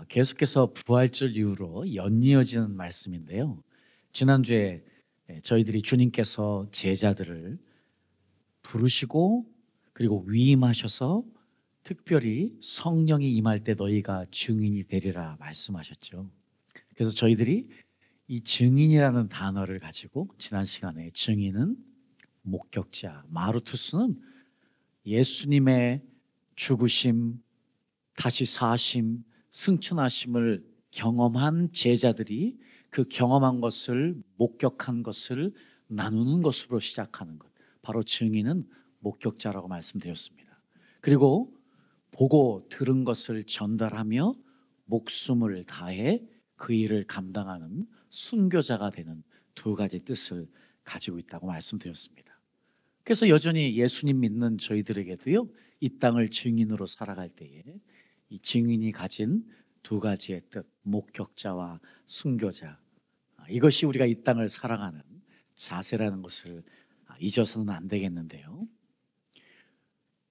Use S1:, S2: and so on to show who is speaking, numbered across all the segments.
S1: 계속해서 부활절 이후로 연이어지는 말씀인데요. 지난주에 저희들이 주님께서 제자들을 부르시고 그리고 위임하셔서 특별히 성령이 임할 때 너희가 증인이 되리라 말씀하셨죠. 그래서 저희들이 이 증인이라는 단어를 가지고 지난 시간에 증인은 목격자, 마루투스는 예수님의 죽으심, 다시 사심, 승천하심을 경험한 제자들이 그 경험한 것을 목격한 것을 나누는 것으로 시작하는 것, 바로 증인은 목격자라고 말씀드렸습니다. 그리고 보고 들은 것을 전달하며 목숨을 다해 그 일을 감당하는 순교자가 되는 두 가지 뜻을 가지고 있다고 말씀드렸습니다. 그래서 여전히 예수님 믿는 저희들에게도요, 이 땅을 증인으로 살아갈 때에 이 증인이 가진 두 가지의 뜻, 목격자와 순교자, 이것이 우리가 이 땅을 살아가는 자세라는 것을 잊어서는 안 되겠는데요.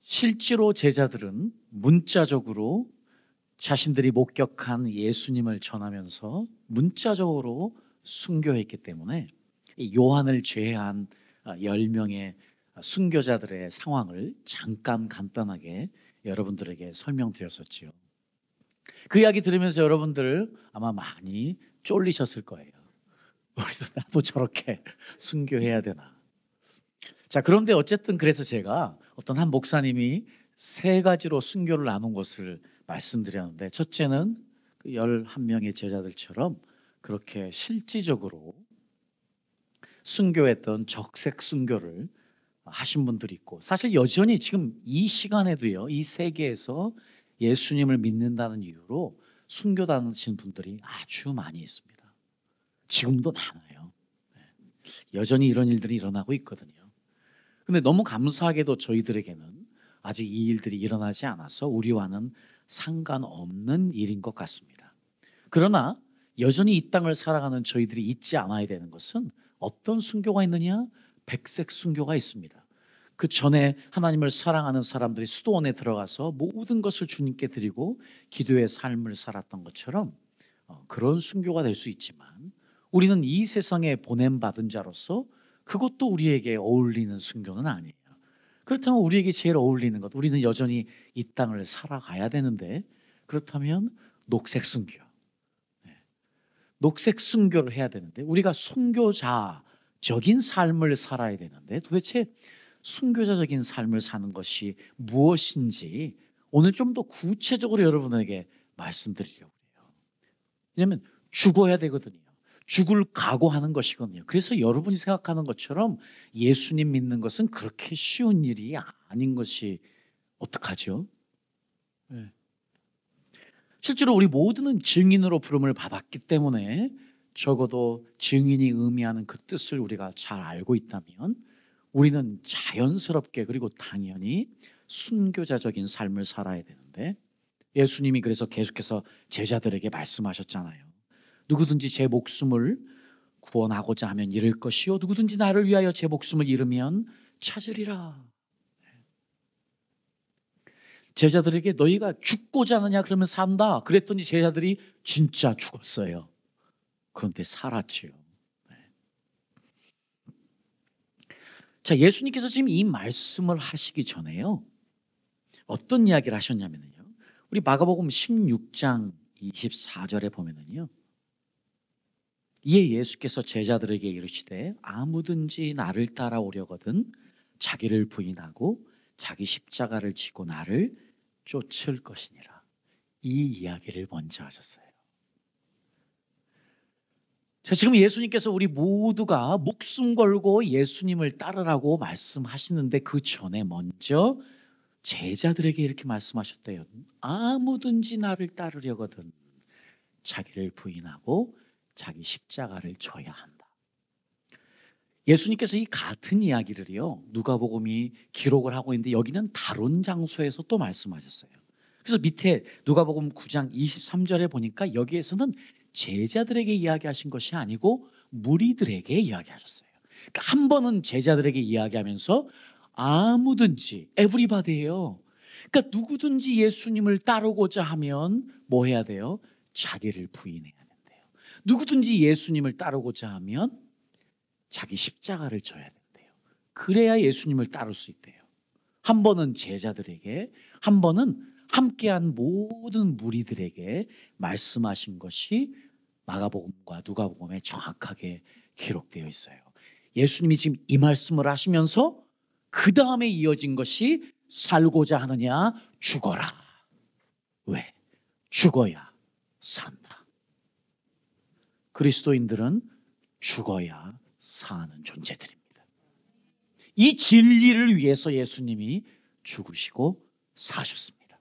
S1: 실제로 제자들은 문자적으로 자신들이 목격한 예수님을 전하면서 문자적으로 순교했기 때문에 요한을 제외한 10명의 순교자들의 상황을 잠깐 간단하게 여러분들에게 설명드렸었지요. 그 이야기 들으면서 여러분들 아마 많이 쫄리셨을 거예요. 우리도 나도 저렇게 순교해야 되나. 자, 그런데 어쨌든 그래서 제가 어떤 한 목사님이 세 가지로 순교를 나눈 것을 말씀드렸는데, 첫째는 그 11명의 제자들처럼 그렇게 실질적으로 순교했던 적색 순교를 하신 분들이 있고, 사실 여전히 지금 이 시간에도요, 이 세계에서 예수님을 믿는다는 이유로 순교당하신 분들이 아주 많이 있습니다. 지금도 많아요. 여전히 이런 일들이 일어나고 있거든요. 근데 너무 감사하게도 저희들에게는 아직 이 일들이 일어나지 않아서 우리와는 상관없는 일인 것 같습니다. 그러나 여전히 이 땅을 살아가는 저희들이 잊지 않아야 되는 것은 어떤 순교가 있느냐? 백색 순교가 있습니다. 그 전에 하나님을 사랑하는 사람들이 수도원에 들어가서 모든 것을 주님께 드리고 기도의 삶을 살았던 것처럼 그런 순교가 될 수 있지만, 우리는 이 세상에 보냄받은 자로서 그것도 우리에게 어울리는 순교는 아니에요. 그렇다면 우리에게 제일 어울리는 것, 우리는 여전히 이 땅을 살아가야 되는데, 그렇다면 녹색 순교, 녹색 순교를 해야 되는데, 우리가 순교자적인 삶을 살아야 되는데, 도대체 순교자적인 삶을 사는 것이 무엇인지 오늘 좀 더 구체적으로 여러분에게 말씀드리려고 해요. 왜냐하면 죽어야 되거든요. 죽을 각오하는 것이거든요. 그래서 여러분이 생각하는 것처럼 예수님 믿는 것은 그렇게 쉬운 일이 아닌 것이 어떡하죠? 네. 실제로 우리 모두는 증인으로 부름을 받았기 때문에 적어도 증인이 의미하는 그 뜻을 우리가 잘 알고 있다면 우리는 자연스럽게 그리고 당연히 순교자적인 삶을 살아야 되는데, 예수님이 그래서 계속해서 제자들에게 말씀하셨잖아요. 누구든지 제 목숨을 구원하고자 하면 잃을 것이요, 누구든지 나를 위하여 제 목숨을 잃으면 찾으리라. 제자들에게 너희가 죽고자 하느냐 그러면 산다 그랬더니 제자들이 진짜 죽었어요. 그런데 살았지요. 자, 예수님께서 지금 이 말씀을 하시기 전에요, 어떤 이야기를 하셨냐면요, 우리 마가복음 16장 24절에 보면은요, 이에 예수께서 제자들에게 이르시되 아무든지 나를 따라오려거든 자기를 부인하고 자기 십자가를 지고 나를 쫓을 것이니라. 이 이야기를 먼저 하셨어요. 자, 지금 예수님께서 우리 모두가 목숨 걸고 예수님을 따르라고 말씀하시는데, 그 전에 먼저 제자들에게 이렇게 말씀하셨대요. 아무든지 나를 따르려거든 자기를 부인하고 자기 십자가를 져야 한다. 예수님께서 이 같은 이야기를요, 누가복음이 기록을 하고 있는데 여기는 다른 장소에서 또 말씀하셨어요. 그래서 밑에 누가복음 9장 23절에 보니까 여기에서는 제자들에게 이야기하신 것이 아니고 무리들에게 이야기하셨어요. 그러니까 한 번은 제자들에게 이야기하면서 아무든지, 에브리바디예요. 그러니까 누구든지 예수님을 따르고자 하면 뭐 해야 돼요? 자기를 부인해야 된대요. 누구든지 예수님을 따르고자 하면 자기 십자가를 져야 된대요. 그래야 예수님을 따를 수 있대요. 한 번은 제자들에게, 한 번은 함께한 모든 무리들에게 말씀하신 것이 마가복음과 누가복음에 정확하게 기록되어 있어요. 예수님이 지금 이 말씀을 하시면서 그 다음에 이어진 것이 살고자 하느냐 죽어라. 왜? 죽어야 산다. 그리스도인들은 죽어야 사는 존재들입니다. 이 진리를 위해서 예수님이 죽으시고 사셨습니다.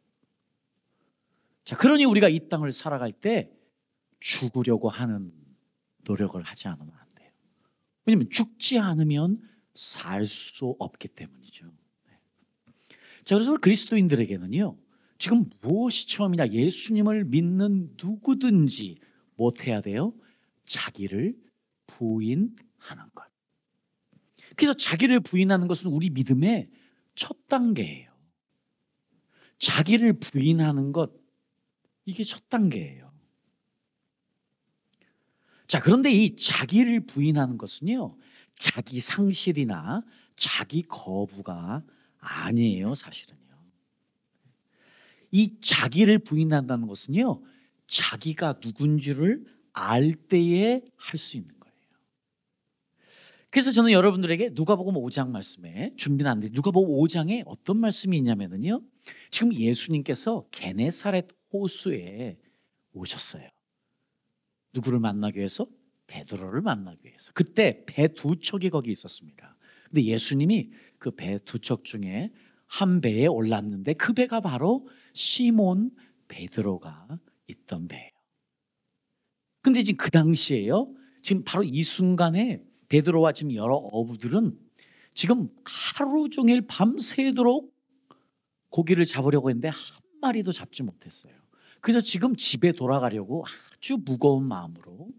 S1: 자, 그러니 우리가 이 땅을 살아갈 때 죽으려고 하는 노력을 하지 않으면 안 돼요. 왜냐하면 죽지 않으면 살 수 없기 때문이죠. 자, 그래서 그리스도인들에게는요, 지금 무엇이 처음이냐? 예수님을 믿는 누구든지 못해야 돼요? 자기를 부인하는 것. 그래서 자기를 부인하는 것은 우리 믿음의 첫 단계예요. 자기를 부인하는 것, 이게 첫 단계예요. 자, 그런데 이 자기를 부인하는 것은요, 자기 상실이나 자기 거부가 아니에요, 사실은요. 이 자기를 부인한다는 것은요, 자기가 누군지를 알 때에 할 수 있는 거예요. 그래서 저는 여러분들에게 누가복음 5장 말씀에 준비는 안 돼. 누가복음 5장에 어떤 말씀이 있냐면요, 지금 예수님께서 게네사렛 호수에 오셨어요. 누구를 만나기 위해서? 베드로를 만나기 위해서. 그때 배 두 척이 거기 있었습니다. 근데 예수님이 그 배 두 척 중에 한 배에 올랐는데 그 배가 바로 시몬 베드로가 있던 배예요. 근데 지금 그 당시에요, 지금 바로 이 순간에 베드로와 지금 여러 어부들은 지금 하루 종일 밤새도록 고기를 잡으려고 했는데 한 마리도 잡지 못했어요. 그래서 지금 집에 돌아가려고 아주 무거운 마음으로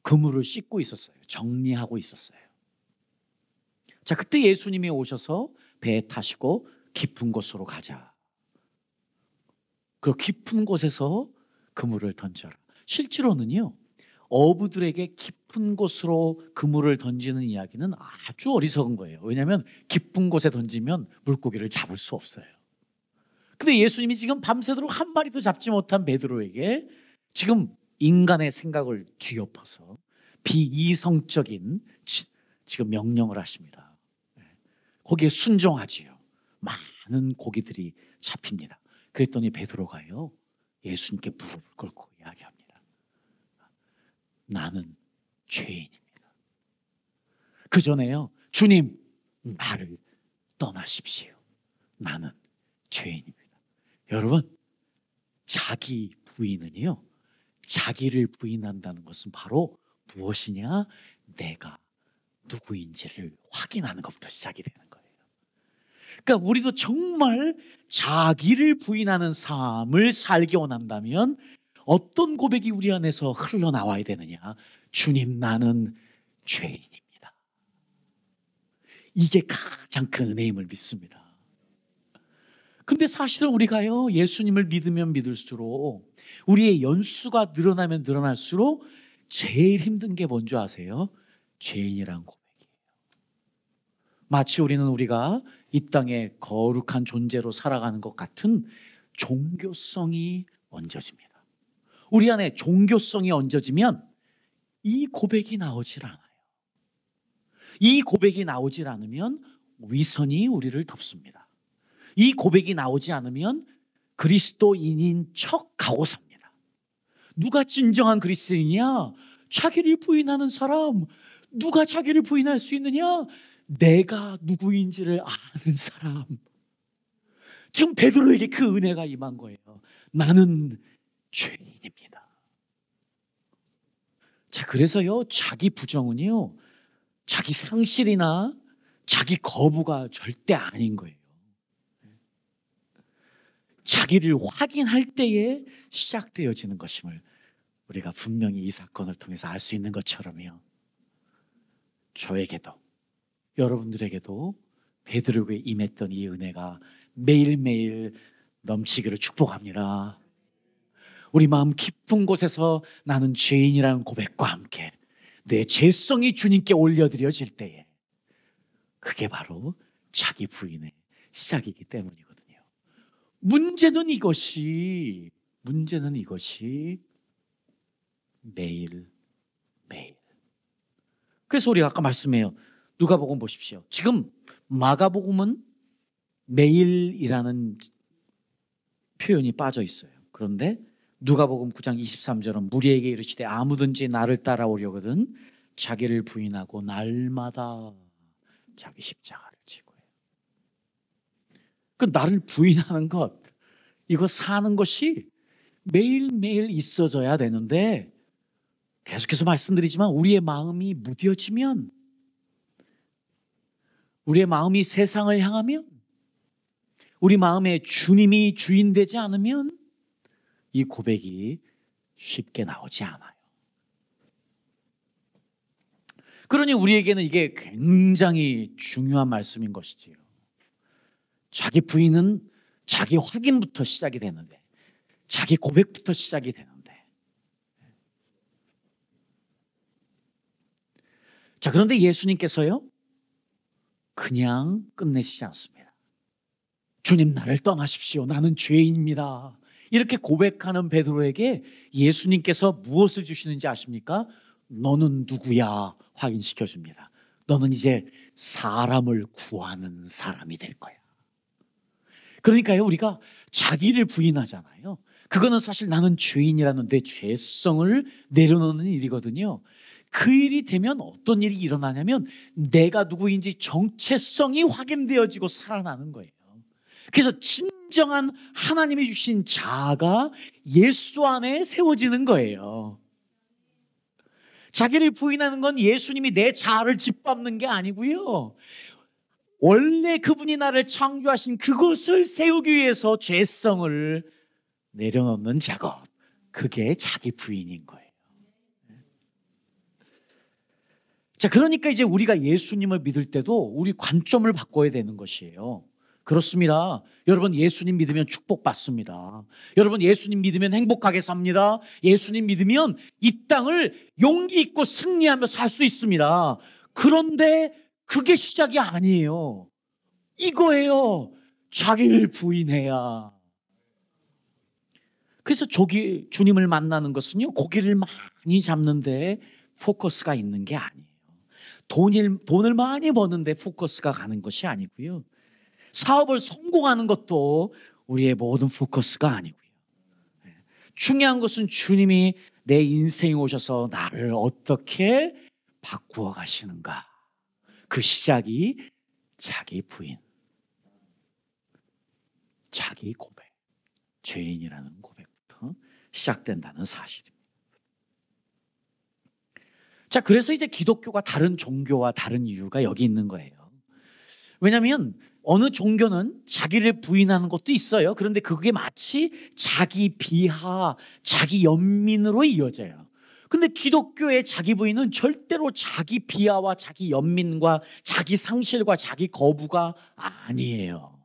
S1: 그물을 씻고 있었어요. 정리하고 있었어요. 자, 그때 예수님이 오셔서 배에 타시고 깊은 곳으로 가자. 그 깊은 곳에서 그물을 던져라. 실제로는요, 어부들에게 깊은 곳으로 그물을 던지는 이야기는 아주 어리석은 거예요. 왜냐하면 깊은 곳에 던지면 물고기를 잡을 수 없어요. 근데 예수님이 지금 밤새도록 한 마리도 잡지 못한 베드로에게 지금 인간의 생각을 뒤엎어서 비이성적인 지금 명령을 하십니다. 거기에 순종하지요. 많은 고기들이 잡힙니다. 그랬더니 베드로가요, 예수님께 무릎을 꿇고 이야기합니다. 나는 죄인입니다. 그 전에요, 주님, 나를 떠나십시오. 나는 죄인입니다. 여러분, 자기 부인은요, 자기를 부인한다는 것은 바로 무엇이냐? 내가 누구인지를 확인하는 것부터 시작이 되는 거예요. 그러니까 우리도 정말 자기를 부인하는 삶을 살기 원한다면 어떤 고백이 우리 안에서 흘러나와야 되느냐? 주님, 나는 죄인입니다. 이게 가장 큰 은혜임을 믿습니다. 근데 사실은 우리가요, 예수님을 믿으면 믿을수록 우리의 연수가 늘어나면 늘어날수록 제일 힘든 게 뭔지 아세요? 죄인이란 고백이에요. 마치 우리가 이 땅에 거룩한 존재로 살아가는 것 같은 종교성이 얹어집니다. 우리 안에 종교성이 얹어지면 이 고백이 나오질 않아요. 이 고백이 나오질 않으면 위선이 우리를 덮습니다. 이 고백이 나오지 않으면 그리스도인인 척하고 삽니다. 누가 진정한 그리스도인이냐? 자기를 부인하는 사람. 누가 자기를 부인할 수 있느냐? 내가 누구인지를 아는 사람. 지금 베드로에게 그 은혜가 임한 거예요. 나는 죄인입니다. 자, 그래서요, 자기 부정은요, 자기 상실이나 자기 거부가 절대 아닌 거예요. 자기를 확인할 때에 시작되어지는 것임을 우리가 분명히 이 사건을 통해서 알 수 있는 것처럼요, 저에게도, 여러분들에게도 베드로에게 임했던 이 은혜가 매일매일 넘치기를 축복합니다. 우리 마음 깊은 곳에서 나는 죄인이라는 고백과 함께 내 죄성이 주님께 올려드려질 때에 그게 바로 자기 부인의 시작이기 때문이거든요. 문제는 이것이 매일 매일. 그래서 우리가 아까 말씀해요. 누가복음 보십시오. 지금 마가복음은 매일이라는 표현이 빠져 있어요. 그런데 누가복음 9장 23절은 무리에게 이르시되 아무든지 나를 따라오려거든 자기를 부인하고 날마다 자기 십자가를 지고 해요. 그 나를 부인하는 것, 이거 사는 것이 매일매일 있어져야 되는데 계속해서 말씀드리지만 우리의 마음이 무뎌지면, 우리의 마음이 세상을 향하면, 우리 마음에 주님이 주인 되지 않으면 이 고백이 쉽게 나오지 않아요. 그러니 우리에게는 이게 굉장히 중요한 말씀인 것이지요. 자기 부인은 자기 확인부터 시작이 되는데, 자기 고백부터 시작이 되는데, 자, 그런데 예수님께서요 그냥 끝내시지 않습니다. 주님, 나를 떠나십시오. 나는 죄인입니다. 이렇게 고백하는 베드로에게 예수님께서 무엇을 주시는지 아십니까? 너는 누구야? 확인시켜 줍니다. 너는 이제 사람을 구하는 사람이 될 거야. 그러니까요, 우리가 자기를 부인하잖아요. 그거는 사실 나는 죄인이라는 내 죄성을 내려놓는 일이거든요. 그 일이 되면 어떤 일이 일어나냐면 내가 누구인지 정체성이 확인되어지고 살아나는 거예요. 그래서 진정한 하나님이 주신 자아가 예수 안에 세워지는 거예요. 자기를 부인하는 건 예수님이 내 자아를 짓밟는 게 아니고요, 원래 그분이 나를 창조하신 그것을 세우기 위해서 죄성을 내려놓는 작업, 그게 자기 부인인 거예요. 자, 그러니까 이제 우리가 예수님을 믿을 때도 우리 관점을 바꿔야 되는 것이에요. 그렇습니다. 여러분, 예수님 믿으면 축복받습니다. 여러분, 예수님 믿으면 행복하게 삽니다. 예수님 믿으면 이 땅을 용기 있고 승리하며 살 수 있습니다. 그런데 그게 시작이 아니에요. 이거예요. 자기를 부인해야. 그래서 주님을 만나는 것은요, 고기를 많이 잡는데 포커스가 있는 게 아니에요. 돈을 많이 버는데 포커스가 가는 것이 아니고요, 사업을 성공하는 것도 우리의 모든 포커스가 아니고요, 중요한 것은 주님이 내 인생에 오셔서 나를 어떻게 바꾸어 가시는가. 그 시작이 자기 부인, 자기 고백, 죄인이라는 고백부터 시작된다는 사실입니다. 자, 그래서 이제 기독교가 다른 종교와 다른 이유가 여기 있는 거예요. 왜냐하면 어느 종교는 자기를 부인하는 것도 있어요. 그런데 그게 마치 자기 비하, 자기 연민으로 이어져요. 근데 기독교의 자기 부인은 절대로 자기 비하와 자기 연민과 자기 상실과 자기 거부가 아니에요.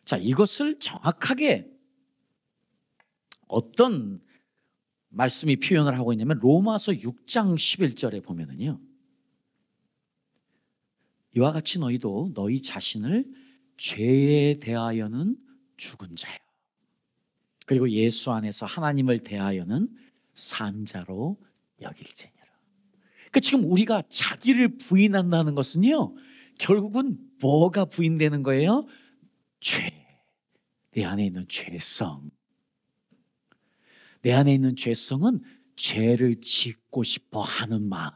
S1: 자, 이것을 정확하게 어떤 말씀이 표현을 하고 있냐면 로마서 6장 11절에 보면은요, 이와 같이 너희도 너희 자신을 죄에 대하여는 죽은 자요, 그리고 예수 안에서 하나님을 대하여는 산 자로 여길지니라. 그러니까 지금 우리가 자기를 부인한다는 것은요, 결국은 뭐가 부인되는 거예요? 죄, 내 안에 있는 죄성. 내 안에 있는 죄성은 죄를 짓고 싶어 하는 마음.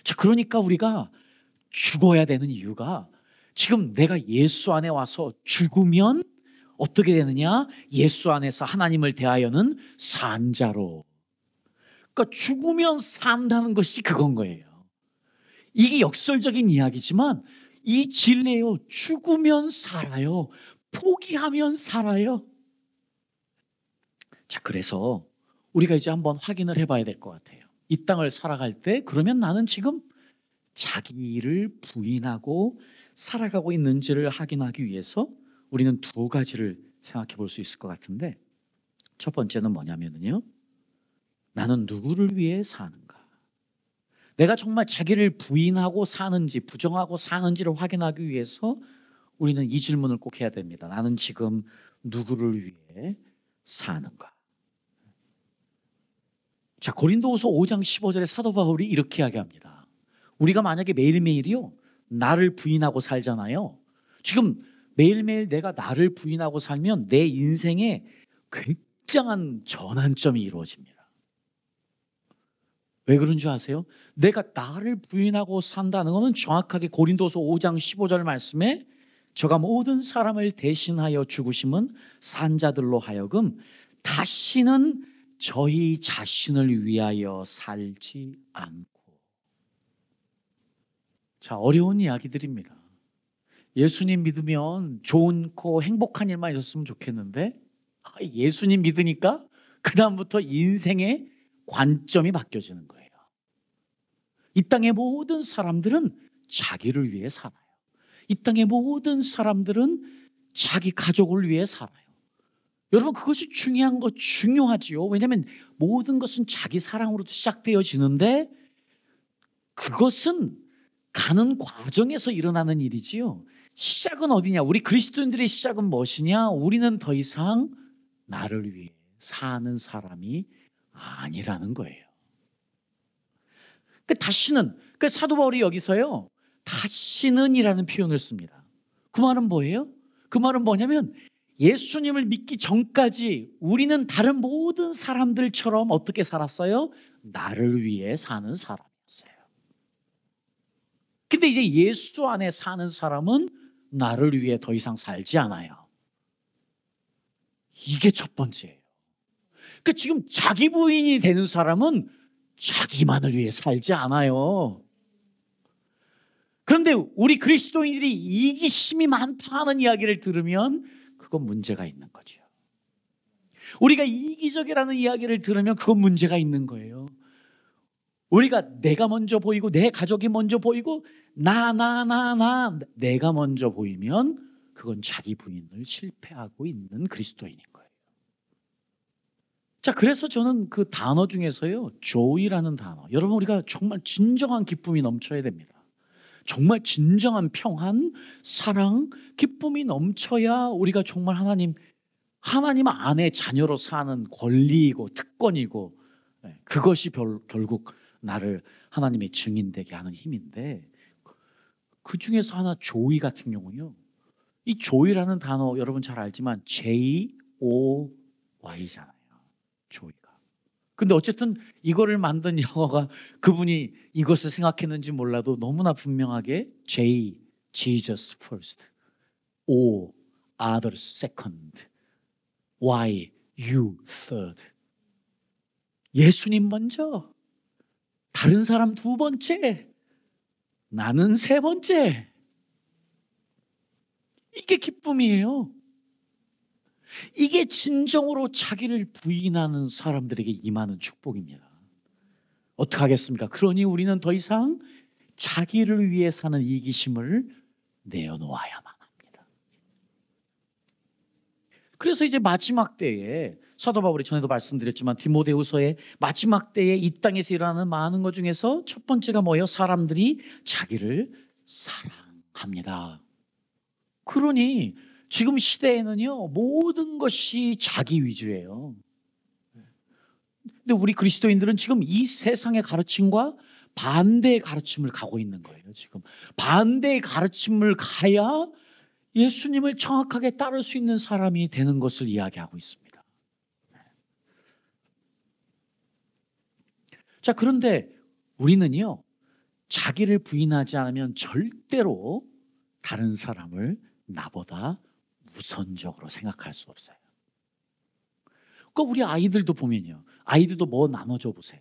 S1: 자, 그러니까 우리가 죽어야 되는 이유가, 지금 내가 예수 안에 와서 죽으면 어떻게 되느냐? 예수 안에서 하나님을 대하여는 산 자로. 그러니까 죽으면 산다는 것이 그건 거예요. 이게 역설적인 이야기지만 이 진리예요. 죽으면 살아요. 포기하면 살아요. 자, 그래서 우리가 이제 한번 확인을 해봐야 될 것 같아요. 이 땅을 살아갈 때 그러면 나는 지금 자기를 부인하고 살아가고 있는지를 확인하기 위해서 우리는 두 가지를 생각해 볼 수 있을 것 같은데, 첫 번째는 뭐냐면요, 나는 누구를 위해 사는가? 내가 정말 자기를 부인하고 사는지 부정하고 사는지를 확인하기 위해서 우리는 이 질문을 꼭 해야 됩니다. 나는 지금 누구를 위해 사는가? 자, 고린도후서 5장 15절에 사도 바울이 이렇게 이야기합니다. 우리가 만약에 매일매일이요, 나를 부인하고 살잖아요. 지금 매일매일 내가 나를 부인하고 살면 내 인생에 굉장한 전환점이 이루어집니다. 왜 그런 줄 아세요? 내가 나를 부인하고 산다는 것은 정확하게 고린도서 5장 15절 말씀에 저가 모든 사람을 대신하여 죽으심은 산자들로 하여금 다시는 저희 자신을 위하여 살지 않고. 자, 어려운 이야기들입니다. 예수님 믿으면 좋고 행복한 일만 있었으면 좋겠는데, 예수님 믿으니까 그다음부터 인생의 관점이 바뀌어지는 거예요. 이 땅의 모든 사람들은 자기를 위해 살아요. 이 땅의 모든 사람들은 자기 가족을 위해 살아요. 여러분, 그것이 중요한 거 중요하지요. 왜냐하면 모든 것은 자기 사랑으로도 시작되어지는데 그것은 가는 과정에서 일어나는 일이지요. 시작은 어디냐? 우리 그리스도인들의 시작은 무엇이냐? 우리는 더 이상 나를 위해 사는 사람이 아니라는 거예요. 다시는, 사도 바울이 여기서요, 다시는이라는 표현을 씁니다. 그 말은 뭐예요? 그 말은 뭐냐면 예수님을 믿기 전까지 우리는 다른 모든 사람들처럼 어떻게 살았어요? 나를 위해 사는 사람이었어요. 근데 이제 예수 안에 사는 사람은 나를 위해 더 이상 살지 않아요. 이게 첫 번째예요. 지금 자기 부인이 되는 사람은 자기만을 위해 살지 않아요. 그런데 우리 그리스도인들이 이기심이 많다 하는 이야기를 들으면 그건 문제가 있는 거죠. 우리가 이기적이라는 이야기를 들으면 그건 문제가 있는 거예요. 우리가 내가 먼저 보이고 내 가족이 먼저 보이고 내가 먼저 보이면 그건 자기 부인을 실패하고 있는 그리스도인인 거예요. 자, 그래서 저는 그 단어 중에서요, joy라는 단어, 여러분, 우리가 정말 진정한 기쁨이 넘쳐야 됩니다. 정말 진정한 평안, 사랑, 기쁨이 넘쳐야 우리가 정말 하나님 안에 자녀로 사는 권리이고 특권이고, 그것이 결국 나를 하나님의 증인되게 하는 힘인데, 그 중에서 하나 joy 같은 경우요, 이 joy라는 단어 여러분 잘 알지만 Joy잖아요. joy가. 근데 어쨌든 이거를 만든 영어가 그분이 이것을 생각했는지 몰라도 너무나 분명하게 J, Jesus first, O, others second, Y, you third. 예수님 먼저, 다른 사람 두 번째, 나는 세 번째. 이게 기쁨이에요. 이게 진정으로 자기를 부인하는 사람들에게 임하는 축복입니다. 어떻게 하겠습니까? 그러니 우리는 더 이상 자기를 위해 사는 이기심을 내어놓아야만 합니다. 그래서 이제 마지막 때에 사도 바울이 전에도 말씀드렸지만 디모데후서의 마지막 때에 이 땅에서 일어나는 많은 것 중에서 첫 번째가 뭐예요? 사람들이 자기를 사랑합니다. 그러니 지금 시대에는요, 모든 것이 자기 위주예요. 근데 우리 그리스도인들은 지금 이 세상의 가르침과 반대의 가르침을 가고 있는 거예요. 지금 반대의 가르침을 가야 예수님을 정확하게 따를 수 있는 사람이 되는 것을 이야기하고 있습니다. 자, 그런데 우리는요, 자기를 부인하지 않으면 절대로 다른 사람을 나보다 우선적으로 생각할 수 없어요. 그러니까 우리 아이들도 보면요, 아이들도 뭐 나눠줘 보세요.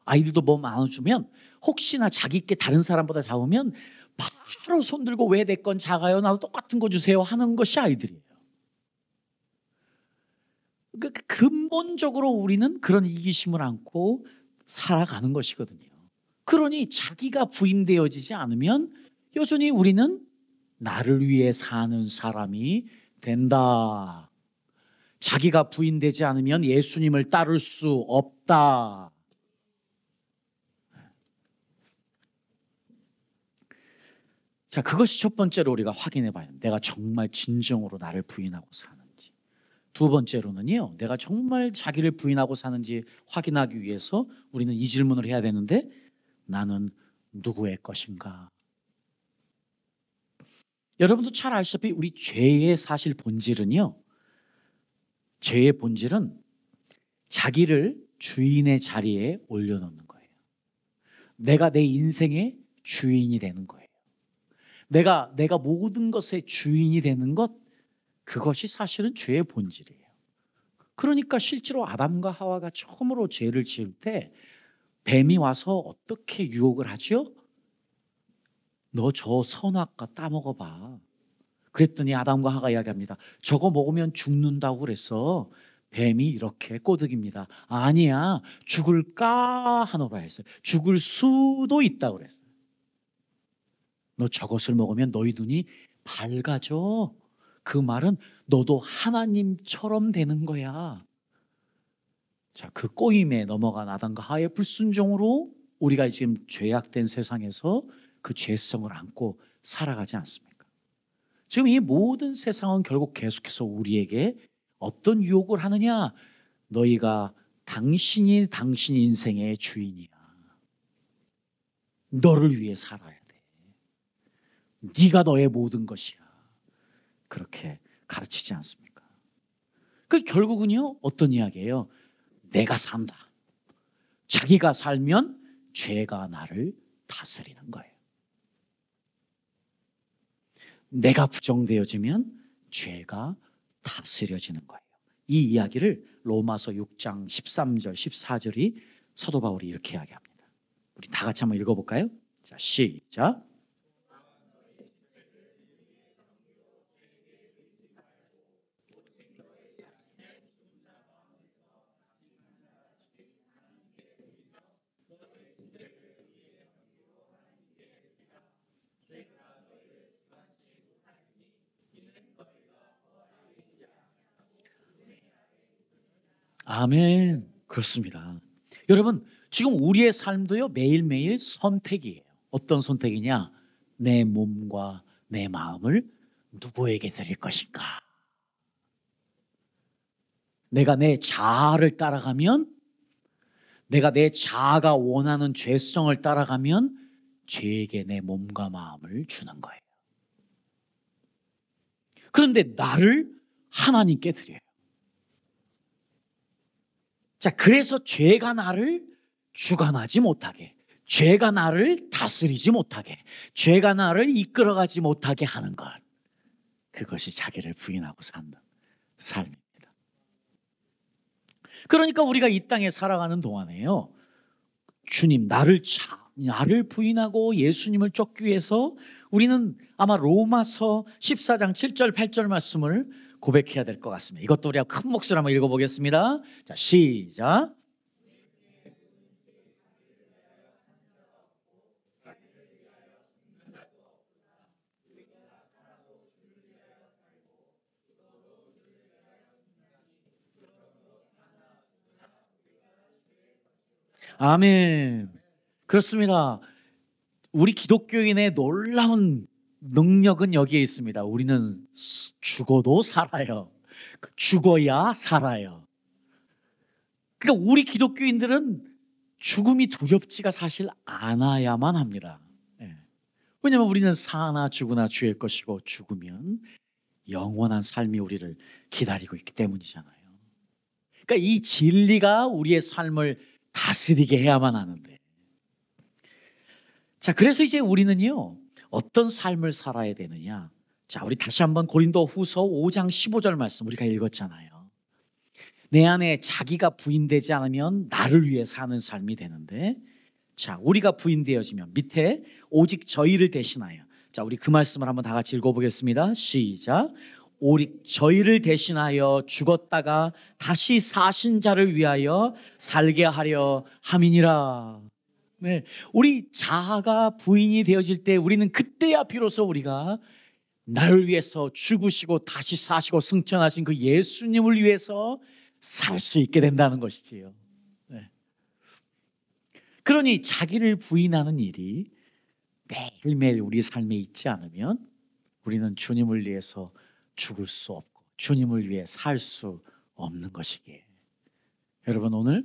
S1: 아이들도 뭐 나눠주면 혹시나 자기께 다른 사람보다 작으면 바로 손들고 왜 내 건 작아요? 나도 똑같은 거 주세요 하는 것이 아이들이에요. 그러니까 근본적으로 우리는 그런 이기심을 안고 살아가는 것이거든요. 그러니 자기가 부인되어지지 않으면 여전히 우리는 나를 위해 사는 사람이 된다. 자기가 부인되지 않으면 예수님을 따를 수 없다. 자, 그것이 첫 번째로 우리가 확인해 봐야 합니다. 내가 정말 진정으로 나를 부인하고 사는지. 두 번째로는요, 내가 정말 자기를 부인하고 사는지 확인하기 위해서 우리는 이 질문을 해야 되는데, 나는 누구의 것인가? 여러분도 잘 아시다시피 우리 죄의 사실 본질은요, 죄의 본질은 자기를 주인의 자리에 올려놓는 거예요. 내가 내 인생의 주인이 되는 거예요. 내가 모든 것의 주인이 되는 것, 그것이 사실은 죄의 본질이에요. 그러니까 실제로 아담과 하와가 처음으로 죄를 지을 때 뱀이 와서 어떻게 유혹을 하죠? 너 저 선악과 따먹어봐. 그랬더니 아담과 하와가 이야기합니다. 저거 먹으면 죽는다고 그랬어. 뱀이 이렇게 꼬드깁니다. 아니야, 죽을까 하노라 했어요. 죽을 수도 있다고 그랬어요. 너 저것을 먹으면 너희 눈이 밝아져. 그 말은 너도 하나님처럼 되는 거야. 자, 그 꼬임에 넘어간 아담과 하와의 불순종으로 우리가 지금 죄악된 세상에서 그 죄성을 안고 살아가지 않습니까? 지금 이 모든 세상은 결국 계속해서 우리에게 어떤 유혹을 하느냐? 너희가 당신 인생의 주인이야. 너를 위해 살아야 돼. 네가 너의 모든 것이야. 그렇게 가르치지 않습니까? 그 결국은요, 어떤 이야기예요? 내가 산다. 자기가 살면 죄가 나를 다스리는 거예요. 내가 부정되어지면 죄가 다스려지는 거예요. 이 이야기를 로마서 6장 13절 14절이 사도 바울이 이렇게 이야기합니다. 우리 다 같이 한번 읽어볼까요? 자, 시작. 아멘. 그렇습니다. 여러분, 지금 우리의 삶도요, 매일매일 선택이에요. 어떤 선택이냐? 내 몸과 내 마음을 누구에게 드릴 것인가? 내가 내 자아를 따라가면, 내가 내 자아가 원하는 죄성을 따라가면 죄에게 내 몸과 마음을 주는 거예요. 그런데 나를 하나님께 드려요. 자, 그래서 죄가 나를 주관하지 못하게, 죄가 나를 다스리지 못하게, 죄가 나를 이끌어가지 못하게 하는 것, 그것이 자기를 부인하고 사는 삶입니다. 그러니까 우리가 이 땅에 살아가는 동안에요, 주님, 나를 부인하고 예수님을 쫓기 위해서 우리는 아마 로마서 14장 7절 8절 말씀을 고백해야 될 것 같습니다. 이것도 우리가 큰 목소리로 한번 읽어보겠습니다. 자, 시작. 아멘. 그렇습니다. 우리 기독교인의 놀라운 능력은 여기에 있습니다. 우리는 죽어도 살아요. 죽어야 살아요. 그러니까 우리 기독교인들은 죽음이 두렵지가 사실 않아야만 합니다. 왜냐하면 우리는 사나 죽으나 주의 것이고, 죽으면 영원한 삶이 우리를 기다리고 있기 때문이잖아요. 그러니까 이 진리가 우리의 삶을 다스리게 해야만 하는데, 자, 그래서 이제 우리는요, 어떤 삶을 살아야 되느냐? 자, 우리 다시 한번 고린도 후서 5장 15절 말씀 우리가 읽었잖아요. 내 안에 자기가 부인되지 않으면 나를 위해 사는 삶이 되는데, 자, 우리가 부인되어지면 밑에 오직 저희를 대신하여, 자, 우리 그 말씀을 한번 다 같이 읽어보겠습니다. 시작. 오직 저희를 대신하여 죽었다가 다시 사신 자를 위하여 살게 하려 함이니라. 네, 우리 자아가 부인이 되어질 때 우리는 그때야 비로소 우리가 나를 위해서 죽으시고 다시 사시고 승천하신 그 예수님을 위해서 살 수 있게 된다는 것이지요. 네. 그러니 자기를 부인하는 일이 매일매일 우리 삶에 있지 않으면 우리는 주님을 위해서 죽을 수 없고 주님을 위해 살 수 없는 것이기에, 여러분, 오늘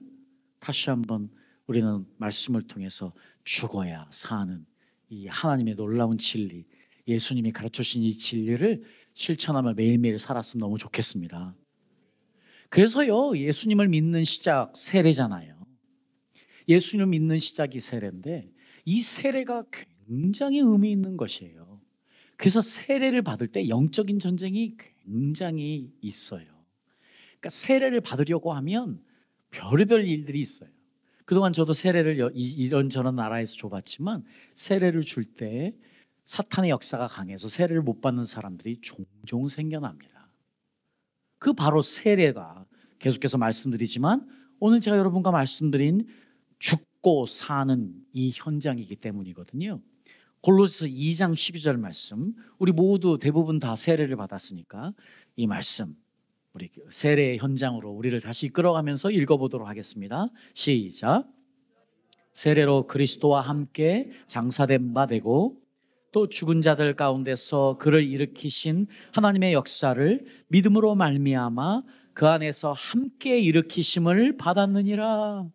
S1: 다시 한번 우리는 말씀을 통해서 죽어야 사는 이 하나님의 놀라운 진리, 예수님이 가르쳐주신 이 진리를 실천하며 매일매일 살았으면 너무 좋겠습니다. 그래서요, 예수님을 믿는 시작 세례잖아요. 예수님을 믿는 시작이 세례인데 이 세례가 굉장히 의미 있는 것이에요. 그래서 세례를 받을 때 영적인 전쟁이 굉장히 있어요. 그러니까 세례를 받으려고 하면 별의별 일들이 있어요. 그동안 저도 세례를 이런저런 나라에서 줘봤지만 세례를 줄 때 사탄의 역사가 강해서 세례를 못 받는 사람들이 종종 생겨납니다. 그 바로 세례가, 계속해서 말씀드리지만 오늘 제가 여러분과 말씀드린 죽고 사는 이 현장이기 때문이거든요. 골로새서 2장 12절 말씀, 우리 모두 대부분 다 세례를 받았으니까 이 말씀 우리 세례의 현장으로 우리를 다시 이끌어가면서 읽어보도록 하겠습니다. 시작. 세례로 그리스도와 함께 장사된 바 되고 또 죽은 자들 가운데서 그를 일으키신 하나님의 역사를 믿음으로 말미암아 그 안에서 함께 일으키심을 받았느니라.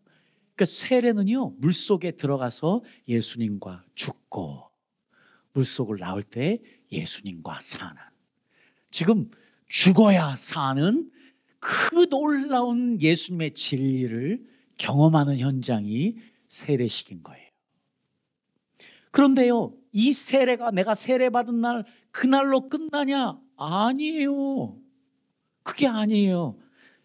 S1: 그러니까 세례는요, 물속에 들어가서 예수님과 죽고 물속을 나올 때 예수님과 사는, 지금 죽어야 사는 그 놀라운 예수님의 진리를 경험하는 현장이 세례식인 거예요. 그런데요, 이 세례가 내가 세례받은 날 그날로 끝나냐? 아니에요. 그게 아니에요.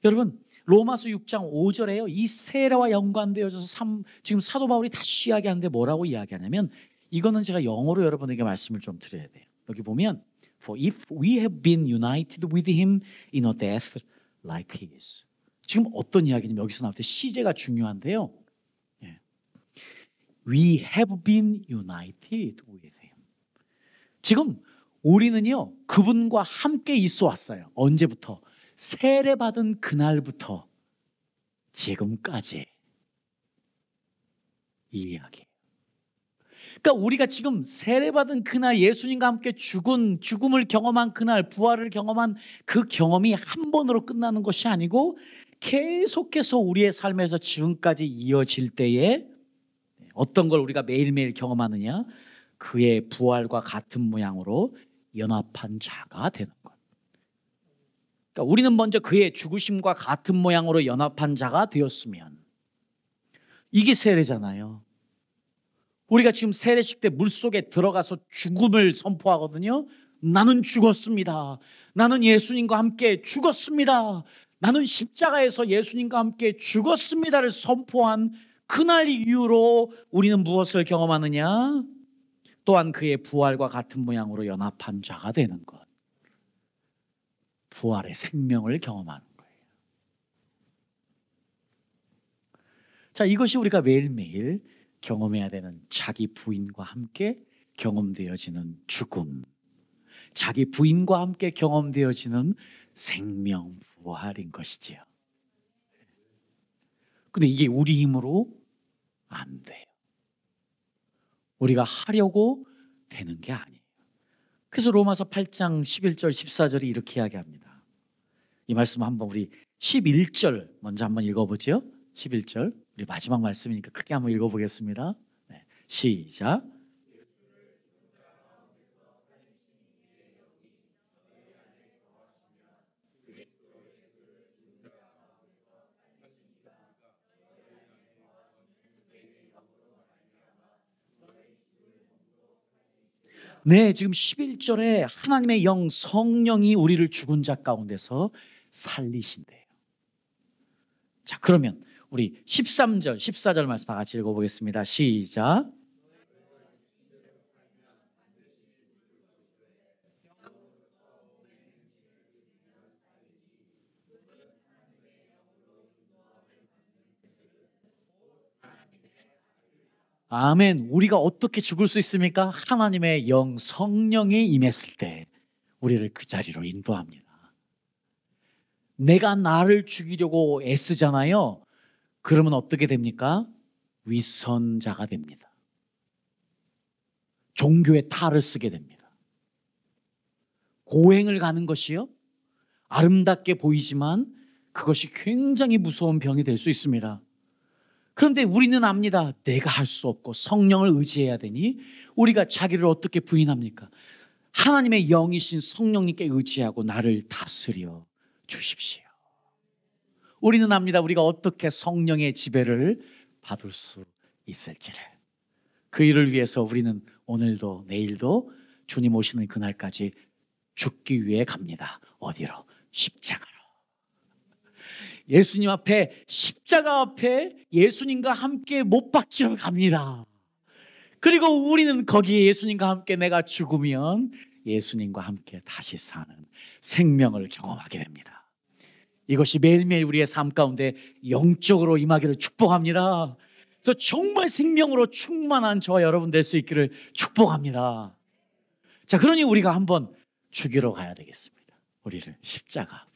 S1: 여러분, 로마서 6장 5절에요 이 세례와 연관되어져서 지금 사도 바울이 다시 이야기하는데 뭐라고 이야기하냐면, 이거는 제가 영어로 여러분에게 말씀을 좀 드려야 돼요. 여기 보면 For if we have been united with him in a death like his. 지금 어떤 이야기냐면 여기서 나올 때 시제가 중요한데요. We have been united with him. 지금 우리는요, 그분과 함께 있어 왔어요. 언제부터? 세례받은 그날부터 지금까지 이 이야기. 그러니까 우리가 지금 세례받은 그날 예수님과 함께 죽음을 경험한 그날, 부활을 경험한 그 경험이 한 번으로 끝나는 것이 아니고 계속해서 우리의 삶에서 지금까지 이어질 때에 어떤 걸 우리가 매일매일 경험하느냐? 그의 부활과 같은 모양으로 연합한 자가 되는 것. 그러니까 우리는 먼저 그의 죽으심과 같은 모양으로 연합한 자가 되었으면, 이게 세례잖아요. 우리가 지금 세례식 때 물속에 들어가서 죽음을 선포하거든요. 나는 죽었습니다. 나는 예수님과 함께 죽었습니다. 나는 십자가에서 예수님과 함께 죽었습니다를 선포한 그날 이후로 우리는 무엇을 경험하느냐? 또한 그의 부활과 같은 모양으로 연합한 자가 되는 것. 부활의 생명을 경험하는 거예요. 자, 이것이 우리가 매일매일 경험해야 되는 자기 부인과 함께 경험되어지는 죽음, 자기 부인과 함께 경험되어지는 생명 부활인 것이지요. 근데 이게 우리 힘으로 안 돼요. 우리가 하려고 되는 게 아니에요. 그래서 로마서 8장 11절 14절이 이렇게 이야기합니다. 이 말씀 한번 우리 11절 먼저 한번 읽어보죠. 11절 우리 마지막 말씀이니까 크게 한번 읽어보겠습니다. 네, 시작. 네, 지금 11절에 하나님의 영 성령이 우리를 죽은 자 가운데서 살리신대요. 자, 그러면 우리 13절 14절 말씀 다 같이 읽어보겠습니다. 시작. 아멘. 우리가 어떻게 죽을 수 있습니까? 하나님의 영 성령이 임했을 때, 우리를 그 자리로 인도합니다. 내가 나를 죽이려고 애쓰잖아요. 그러면 어떻게 됩니까? 위선자가 됩니다. 종교의 탈을 쓰게 됩니다. 고행을 가는 것이요, 아름답게 보이지만 그것이 굉장히 무서운 병이 될 수 있습니다. 그런데 우리는 압니다. 내가 할 수 없고 성령을 의지해야 되니 우리가 자기를 어떻게 부인합니까? 하나님의 영이신 성령님께 의지하고 나를 다스려 주십시오. 우리는 압니다. 우리가 어떻게 성령의 지배를 받을 수 있을지를. 그 일을 위해서 우리는 오늘도 내일도 주님 오시는 그날까지 죽기 위해 갑니다. 어디로? 십자가로. 예수님 앞에, 십자가 앞에 예수님과 함께 못 박히러 갑니다. 그리고 우리는 거기에 예수님과 함께 내가 죽으면 예수님과 함께 다시 사는 생명을 경험하게 됩니다. 이것이 매일매일 우리의 삶 가운데 영적으로 임하기를 축복합니다. 그래서 정말 생명으로 충만한 저와 여러분 될 수 있기를 축복합니다. 자, 그러니 우리가 한번 죽이러 가야 되겠습니다. 우리를 십자가.